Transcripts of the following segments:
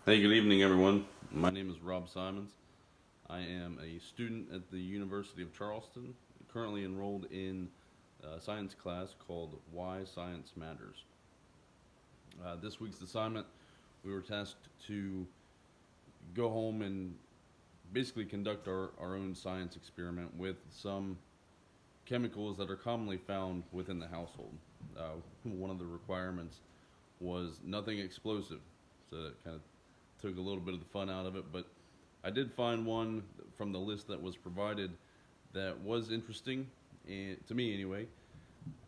Hey, good evening, everyone. My name is Rob Simons. I am a student at the University of Charleston, currently enrolled in a science class called Why Science Matters. This week's assignment, we were tasked to go home and basically conduct our own science experiment with some chemicals that are commonly found within the household. One of the requirements was nothing explosive, so that kind of took a little bit of the fun out of it. But I did find one from the list that was provided that was interesting, to me anyway.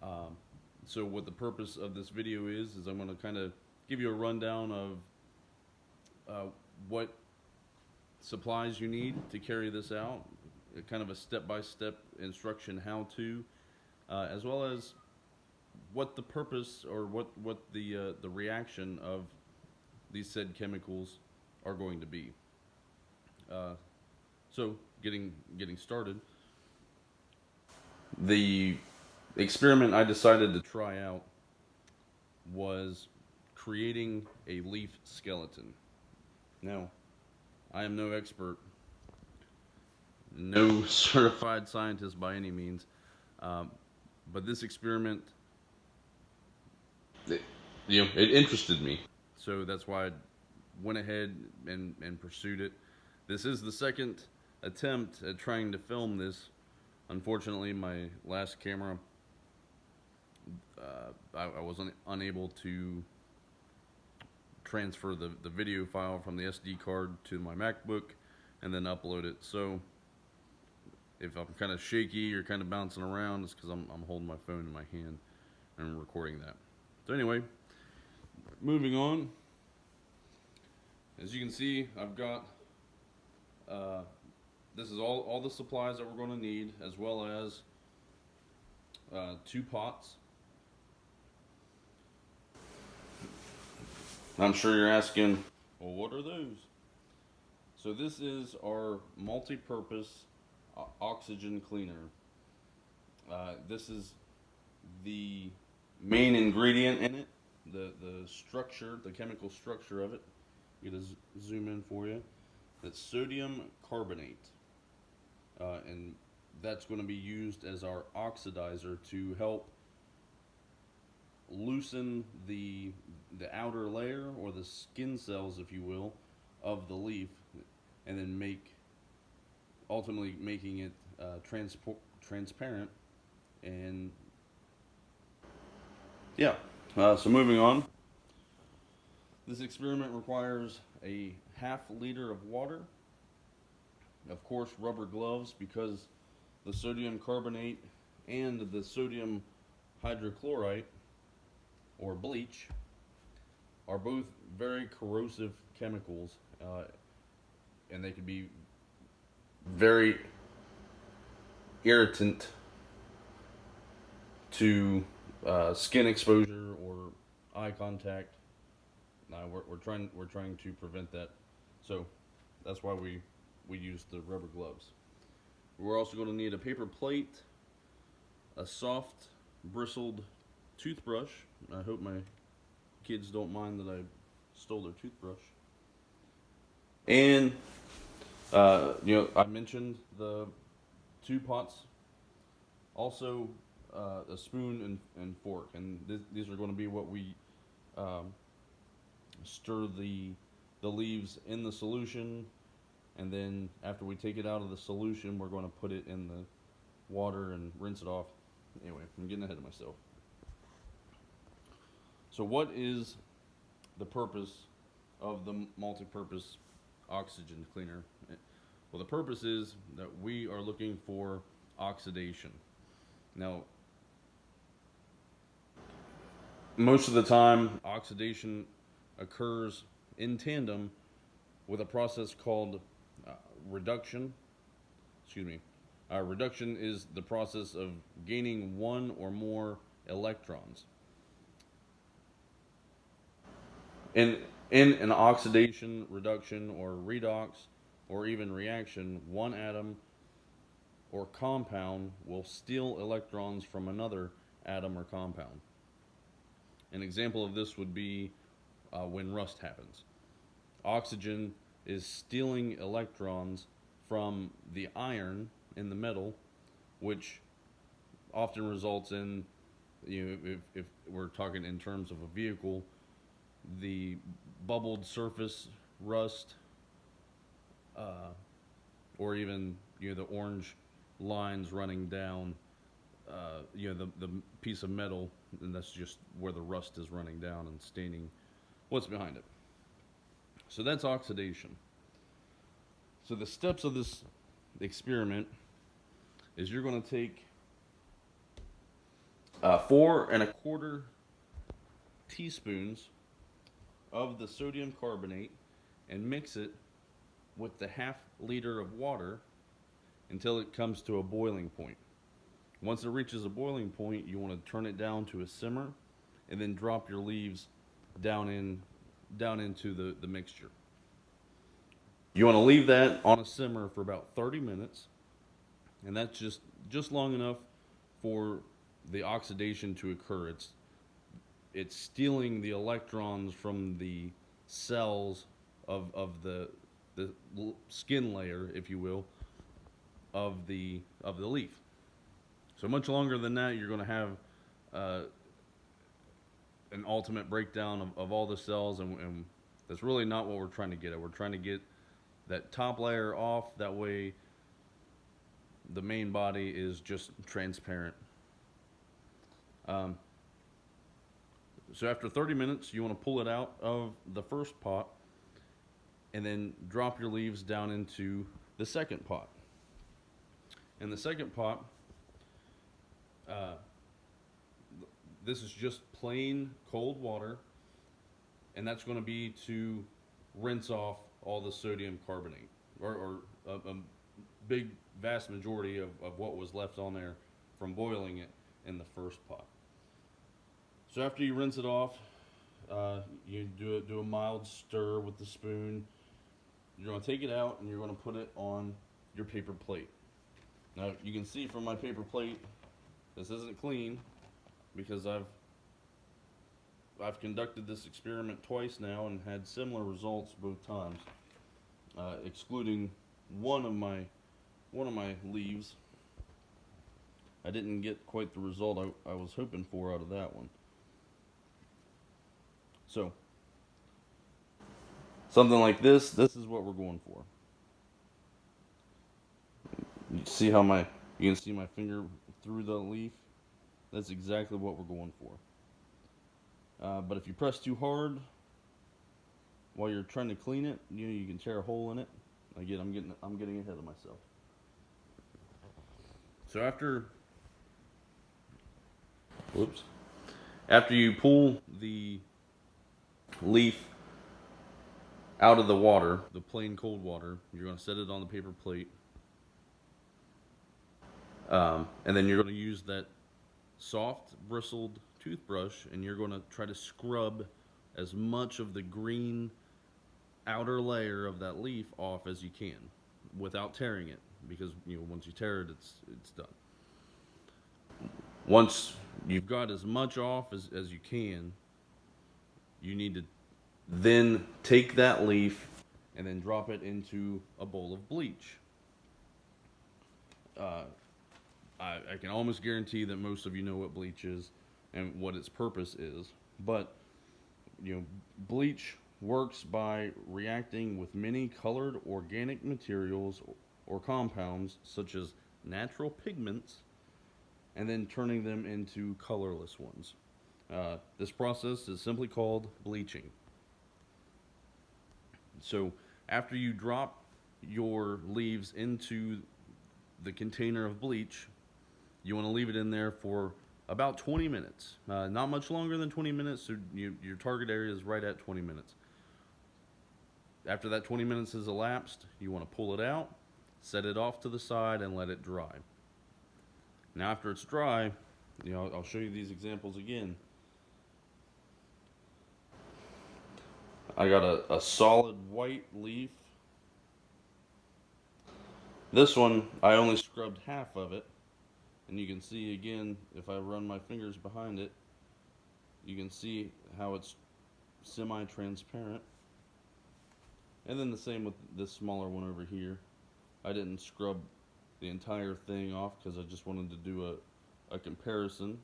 Um, so what the purpose of this video is I'm going to kind of give you a rundown of what supplies you need to carry this out, kind of a step-by-step instruction how to, as well as what the purpose or what the reaction of these said chemicals are going to be. Uh, so getting started, the experiment I decided to try out was creating a leaf skeleton. Now, I am no expert, no certified scientist by any means, um, but this experiment, it, it interested me. So that's why I went ahead and pursued it. This is the second attempt at trying to film this. Unfortunately, my last camera, I was unable to transfer the video file from the SD card to my MacBook and then upload it. So if I'm kind of shaky or kind of bouncing around, it's because I'm holding my phone in my hand and recording that. So anyway, moving on. As you can see, I've got this is all the supplies that we're going to need, as well as two pots. I'm sure you're asking, well, what are those? So this is our multi-purpose oxygen cleaner. This is the main ingredient in it, the structure, the chemical structure of it. I'm going to zoom in for you. That's sodium carbonate, and that's going to be used as our oxidizer to help loosen the outer layer, or the skin cells, if you will, of the leaf, and then ultimately making it transparent. And yeah, so moving on. This experiment requires a ½ liter of water, of course rubber gloves, because the sodium carbonate and the sodium hydrochlorite, or bleach, are both very corrosive chemicals, and they can be very irritant to skin exposure or eye contact. We're trying to prevent that, so that's why we use the rubber gloves. We're also going to need a paper plate, a soft bristled toothbrush. I hope my kids don't mind that I stole their toothbrush. And I mentioned the two pots. Also, a spoon and fork, and these are going to be what we um, stir the leaves in the solution, and then after we take it out of the solution, we're going to put it in the water and rinse it off. Anyway, I'm getting ahead of myself. So, what is the purpose of the multi-purpose oxygen cleaner? Well, the purpose is that we are looking for oxidation. Now, most of the time, oxidation occurs in tandem with a process called uh, reduction. Excuse me. Reduction is the process of gaining one or more electrons. In in an oxidation, reduction, or redox, or even reaction, one atom or compound will steal electrons from another atom or compound. An example of this would be when rust happens. oxygen is stealing electrons from the iron in the metal, which often results in, if we're talking in terms of a vehicle, the bubbled surface rust, or even the orange lines running down, the piece of metal, and that's just where the rust is running down and staining what's behind it. So that's oxidation. So the steps of this experiment is you're going to take 4¼ teaspoons of the sodium carbonate and mix it with the ½ liter of water until it comes to a boiling point. Once it reaches a boiling point, you want to turn it down to a simmer and then drop your leaves down into the mixture. You want to leave that on a simmer for about 30 minutes, and that's just long enough for the oxidation to occur. It's stealing the electrons from the cells of the skin layer, if you will, of the leaf. So much longer than that, you're going to have an ultimate breakdown of all the cells, and that's really not what we're trying to get at. We're trying to get that top layer off. That way, the main body is just transparent. So after 30 minutes, you want to pull it out of the first pot and then drop your leaves down into the second pot. In the second pot, this is just plain cold water, and that's going to be to rinse off all the sodium carbonate, or a big vast majority of what was left on there from boiling it in the first pot. So after you rinse it off, you do a mild stir with the spoon. You're going to take it out and you're going to put it on your paper plate. Now you can see from my paper plate, this isn't clean because I've conducted this experiment twice now and had similar results both times, excluding one of my leaves. I didn't get quite the result I was hoping for out of that one. So, something like this is what we're going for. You see how you can see my finger through the leaf? That's exactly what we're going for. But if you press too hard while you're trying to clean it, you can tear a hole in it. Again, I'm getting ahead of myself. So after you pull the leaf out of the water, the plain cold water, you're going to set it on the paper plate, and then you're going to use that soft bristled toothbrush, and you're going to try to scrub as much of the green outer layer of that leaf off as you can without tearing it, because once you tear it, it's done. Once you've got as much off as you can, you need to then take that leaf and then drop it into a bowl of bleach. I can almost guarantee that most of you know what bleach is and what its purpose is, but bleach works by reacting with many colored organic materials or compounds such as natural pigments and then turning them into colorless ones. This process is simply called bleaching. So after you drop your leaves into the container of bleach, you want to leave it in there for about 20 minutes. Not much longer than 20 minutes, so your target area is right at 20 minutes. After that 20 minutes has elapsed, you want to pull it out, set it off to the side, and let it dry. Now after it's dry, I'll show you these examples again. I got a solid white leaf. This one, I only scrubbed half of it. And you can see again, if I run my fingers behind it, you can see how it's semi-transparent. And then the same with this smaller one over here. I didn't scrub the entire thing off because I just wanted to do a comparison